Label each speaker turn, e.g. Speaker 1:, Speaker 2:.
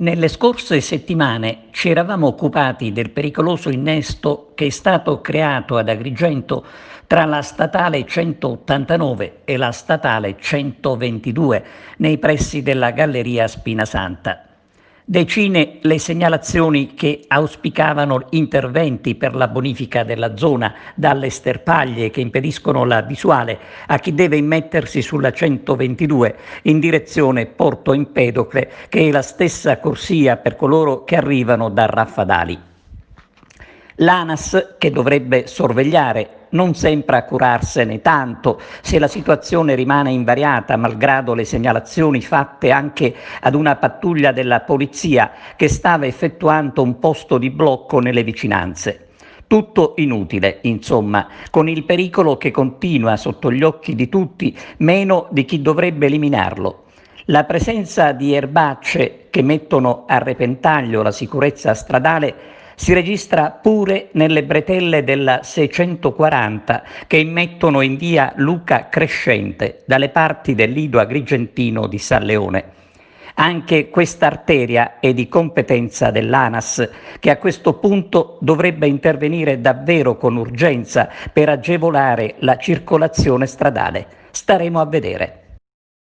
Speaker 1: Nelle scorse settimane ci eravamo occupati del pericoloso innesto che è stato creato ad Agrigento tra la statale 189 e la statale 122 nei pressi della galleria Spinasanta. Decine le segnalazioni che auspicavano interventi per la bonifica della zona, dalle sterpaglie che impediscono la visuale a chi deve immettersi sulla 122 in direzione Porto Empedocle, che è la stessa corsia per coloro che arrivano da Raffadali. L'ANAS, che dovrebbe sorvegliare, non sembra curarsene tanto se la situazione rimane invariata, malgrado le segnalazioni fatte anche ad una pattuglia della polizia che stava effettuando un posto di blocco nelle vicinanze. Tutto inutile, insomma, con il pericolo che continua sotto gli occhi di tutti, meno di chi dovrebbe eliminarlo. La presenza di erbacce che mettono a repentaglio la sicurezza stradale si registra pure nelle bretelle della 640 che immettono in via Luca Crescente dalle parti del lido agrigentino di San Leone. Anche questa arteria è di competenza dell'ANAS, che a questo punto dovrebbe intervenire davvero con urgenza per agevolare la circolazione stradale. Staremo a vedere.